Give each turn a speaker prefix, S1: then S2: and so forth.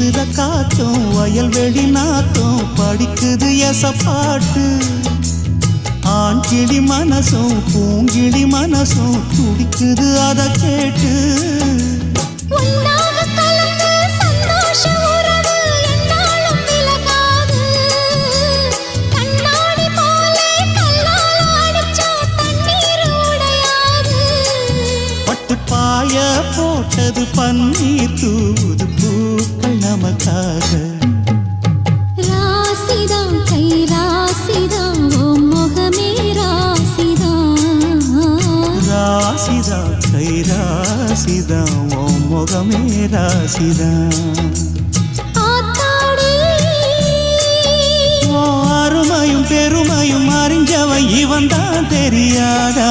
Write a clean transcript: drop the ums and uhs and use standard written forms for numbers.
S1: வீசுற காத்தும் வயல்வெளி நாத்தும் படிக்குது எசப்பாட்டு ஆண் கிளி மனசும் பூங்கிளி மனசும் துடிக்குது அத கேட்டு பாய போட்டது பன்னீர் தூது பூக்கள் நமக்காக
S2: ராசிதான் கை ராசிதான் ஓ முகமே ராசிதான்
S1: ராசிதான் கை ராசிதான் ஓ முகமே ராசிதான் அருமையும் பெருமையும் அறிஞ்சவன் இவன் தான் தெரியாதா